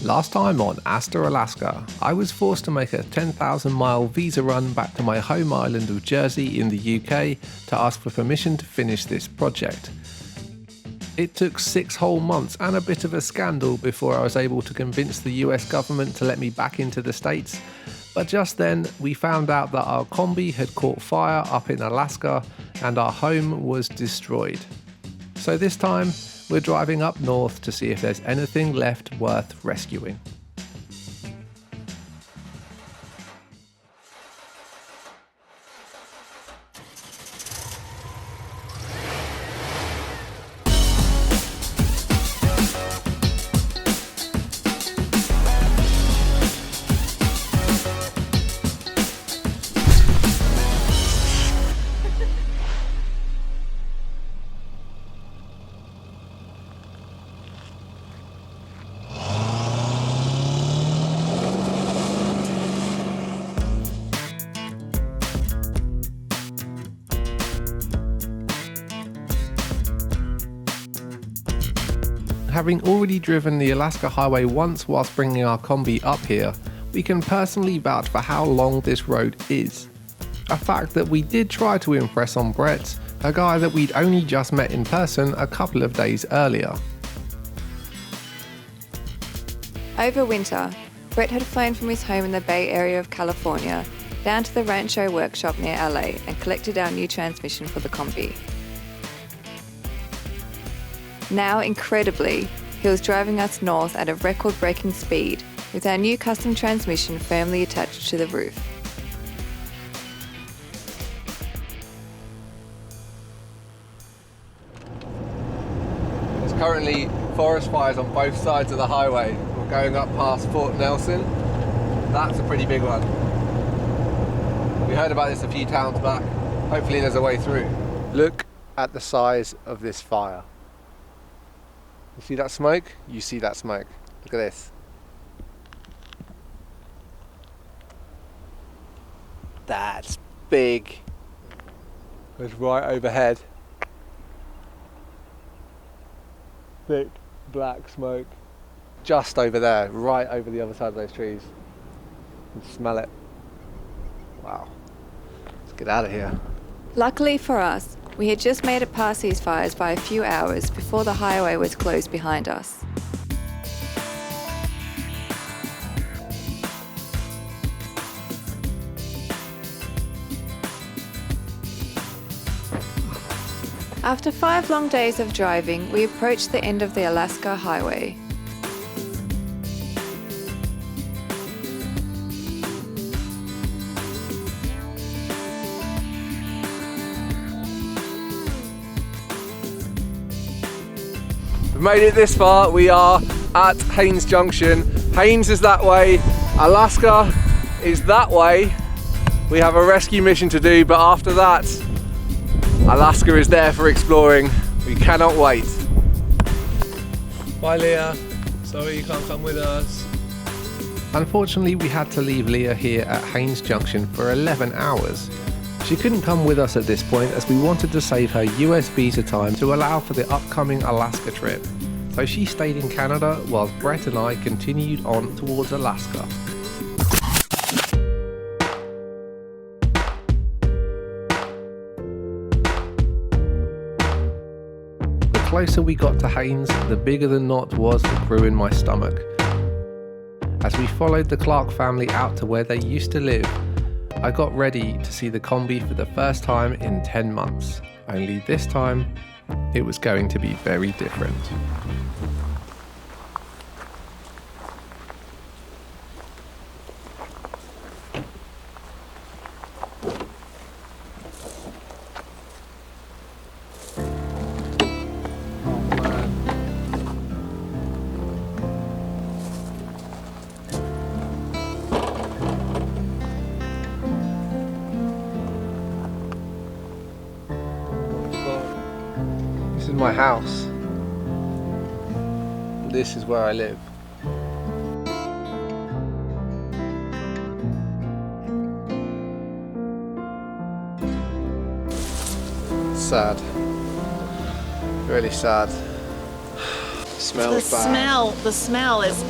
Last time on Hasta, Alaska, I was forced to make a 10,000 mile visa run back to my home island of Jersey in the UK to ask for permission to finish this project. It took 6 whole months and a bit of a scandal before I was able to convince the US government to let me back into the States, but just then we found out that our Kombi had caught fire up in Alaska and our home was destroyed. So this time, we're driving up north to see if there's anything left worth rescuing. Having already driven the Alaska Highway once whilst bringing our Kombi up here, we can personally vouch for how long this road is. A fact that we did try to impress on Brett, a guy that we'd only just met in person a couple of days earlier. Over winter, Brett had flown from his home in the Bay Area of California down to the Rancho workshop near LA and collected our new transmission for the Kombi. Now, incredibly, he was driving us north at a record-breaking speed with our new custom transmission firmly attached to the roof. There's currently forest fires on both sides of the highway. We're going up past Fort Nelson. That's a pretty big one. We heard about this a few towns back. Hopefully there's a way through. Look at the size of this fire. You see that smoke? You see that smoke. Look at this. That's big. It's right overhead. Thick black smoke. Just over there, right over the other side of those trees. You can smell it. Wow. Let's get out of here. Luckily for us, we had just made it past these fires by a few hours before the highway was closed behind us. After 5 long days of driving, we approached the end of the Alaska Highway. Made it this far. We are at Haines Junction. Haines is that way, Alaska is that way. We have a rescue mission to do, but after that, Alaska is there for exploring. We cannot wait. Bye Leah, sorry you can't come with us. Unfortunately, we had to leave Leah here at Haines Junction for 11 hours. She couldn't come with us at this point as we wanted to save her US visa time to allow for the upcoming Alaska trip. So she stayed in Canada whilst Brett and I continued on towards Alaska. The closer we got to Haines, the bigger the knot was that grew in my stomach. As we followed the Clark family out to where they used to live, I got ready to see the Kombi for the first time in 10 months. Only this time, it was going to be very different. This is my house. This is where I live. Sad. Really sad. Smells bad. The smell is,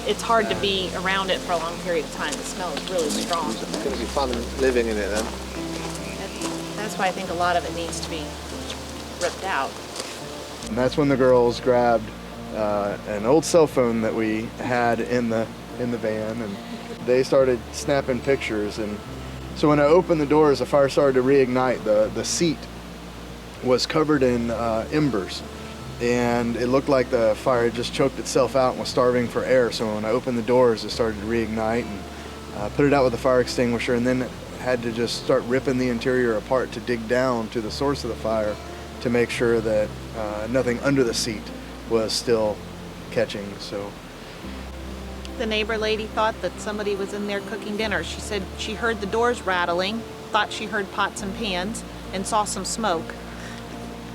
it's hard to be around it for a long period of time. The smell is really strong. It's going to be fun living in it then. That's why I think a lot of it needs to be ripped out. And that's when the girls grabbed an old cell phone that we had in the van, and they started snapping pictures. And so when I opened the doors, the fire started to reignite. The seat was covered in embers, and it looked like the fire had just choked itself out and was starving for air. So when I opened the doors, it started to reignite, and put it out with a fire extinguisher, and then had to just start ripping the interior apart to dig down to the source of the fire to make sure that nothing under the seat was still catching. So The neighbor lady thought that somebody was in there cooking dinner. She said she heard the doors rattling, thought she heard pots and pans, and saw some smoke.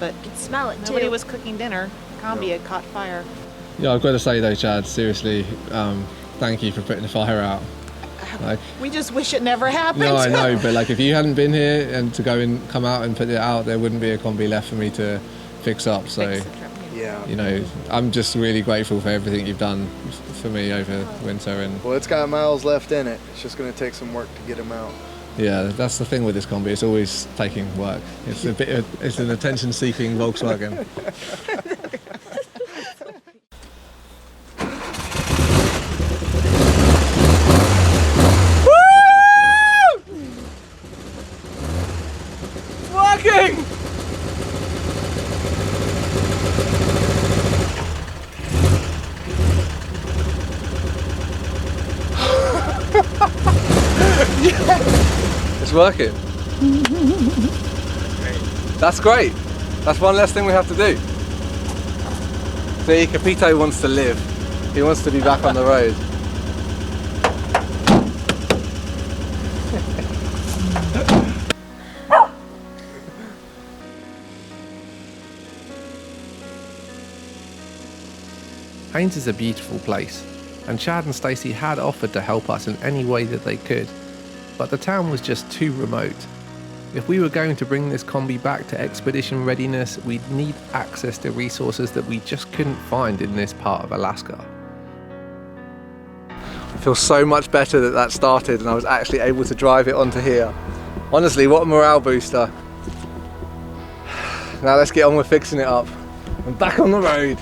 But You could smell it nobody too. was cooking dinner. Kombi had caught fire. Yeah, I've got to say though, Chad, seriously, thank you for putting the fire out. Like, We just wish it never happened. no, I know, but like if you hadn't been here and to go and come out and put it out, there wouldn't be a Kombi left for me to fix up. So, Fix the trip, yeah. you know, I'm just really grateful for everything you've done for me over winter. And Well, it's got miles left in it. It's just going to take some work to get them out. yeah, that's the thing with this Kombi. It's always taking work. It's it's an attention-seeking Volkswagen. Working! It's working. That's great. That's one less thing we have to do. See, Capito wants to live. He wants to be back on the road. Haines is a beautiful place, and Chad and Stacey had offered to help us in any way that they could, but the town was just too remote. If we were going to bring this Kombi back to expedition readiness, we'd need access to resources that we just couldn't find in this part of Alaska. I feel so much better that that started and I was actually able to drive it onto here. Honestly, what a morale booster. Now let's get on with fixing it up. I'm back on the road.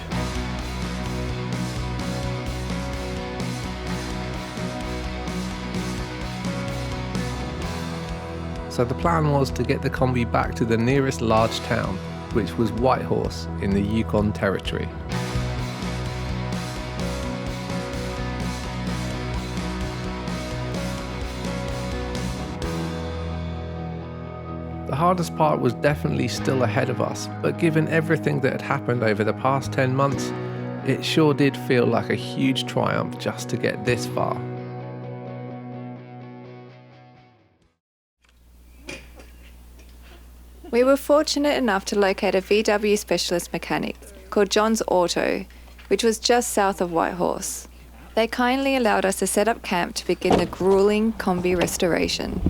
So the plan was to get the Kombi back to the nearest large town, which was Whitehorse in the Yukon Territory. The hardest part was definitely still ahead of us, but given everything that had happened over the past 10 months, it sure did feel like a huge triumph just to get this far. We were fortunate enough to locate a VW specialist mechanic called John's Auto, which was just south of Whitehorse. They kindly allowed us to set up camp to begin the grueling Kombi restoration.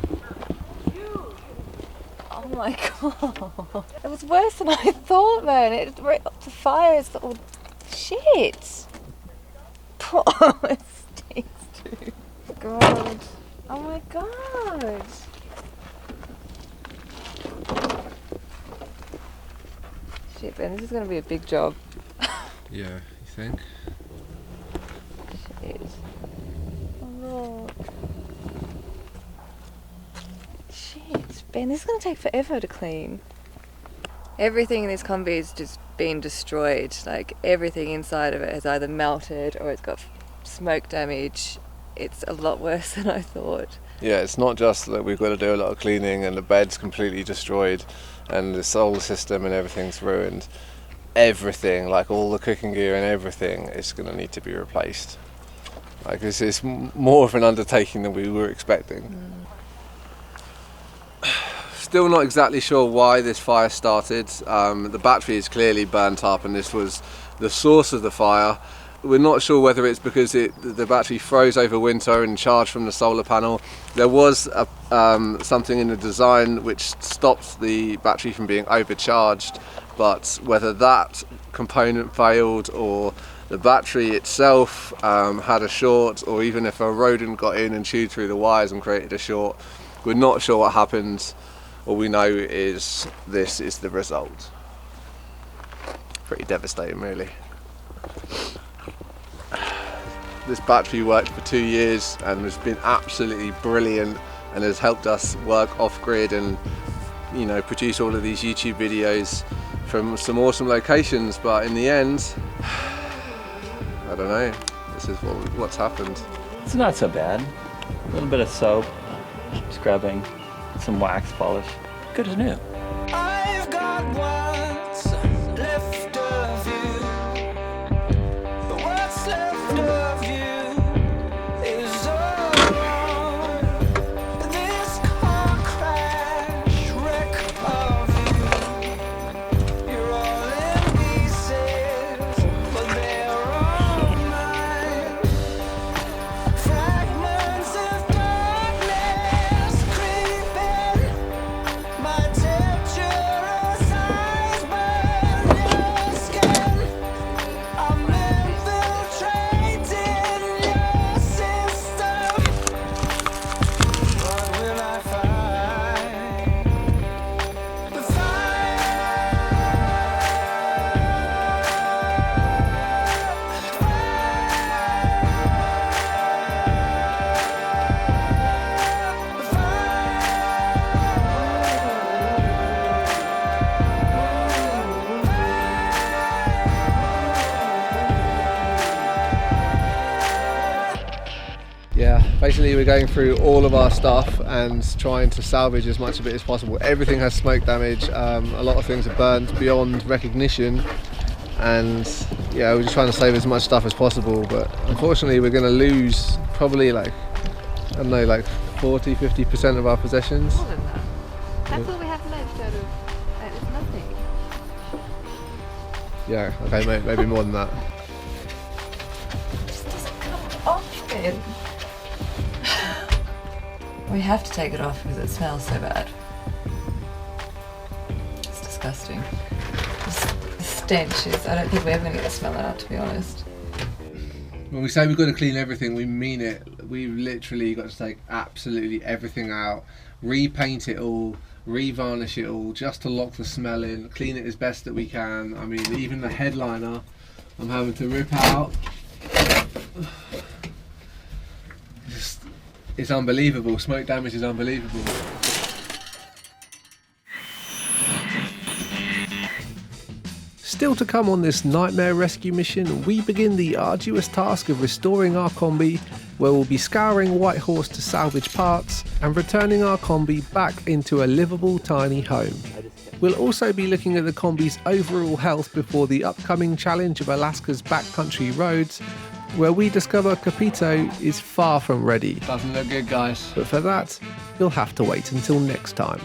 Oh my god. It was worse than I thought, man. It the fires. Oh, shit. Oh, it stinks too. God. Oh my god. Shit, Ben, this is going to be a big job. Yeah, you think? Shit. Oh, Lord. Shit, Ben, this is going to take forever to clean. Everything in this Kombi has just been destroyed. Like, everything inside of it has either melted or it's got smoke damage. It's a lot worse than I thought. Yeah, it's not just that we've got to do a lot of cleaning and the bed's completely destroyed and the solar system and everything's ruined. Everything, like all the cooking gear and everything, is going to need to be replaced. Like, this is more of an undertaking than we were expecting. Still not exactly sure why this fire started. The battery is clearly burnt up and this was the source of the fire. We're not sure whether it's because the battery froze over winter and charged from the solar panel. There was something in the design which stopped the battery from being overcharged, but whether that component failed or the battery itself had a short, or even if a rodent got in and chewed through the wires and created a short, we're not sure what happened. All we know is this is the result. Pretty devastating, really. This battery worked for 2 years and has been absolutely brilliant and has helped us work off-grid and, you know, produce all of these YouTube videos from some awesome locations. But in the end, I don't know, this is what's happened. It's not so bad. A little bit of soap, scrubbing, some wax polish. Good as new. I've got what's left of you. What's left of you is all wrong. This car crash wreck of you. You're all in pieces, but they're all mine. Fragments of darkness creeping. My temperature's eyes burn your skin. I'm infiltrating your system. What will I find? The Yeah, basically we're going through all of our stuff and trying to salvage as much of it as possible. Everything has smoke damage, a lot of things are burnt beyond recognition, and yeah, we're just trying to save as much stuff as possible, but unfortunately we're going to lose probably like, I don't know, like 40-50% of our possessions. More than that. That's all we have left out of. It's nothing. Yeah, okay, maybe more than that. It doesn't come off then. We have to take it off because it smells so bad. It's disgusting. The stench is, I don't think we're ever going to get the smell out, to be honest. When we say we've got to clean everything, we mean it. We've literally got to take absolutely everything out, repaint it all, re-varnish it all, just to lock the smell in, clean it as best that we can. I mean, even the headliner I'm having to rip out. It's unbelievable. Smoke damage is unbelievable. Still to come on this nightmare rescue mission, we begin the arduous task of restoring our Kombi, where we'll be scouring Whitehorse to salvage parts and returning our Kombi back into a livable tiny home. We'll also be looking at the Kombi's overall health before the upcoming challenge of Alaska's backcountry roads, where we discover Capito is far from ready. Doesn't look good, guys. But for that, you'll have to wait until next time.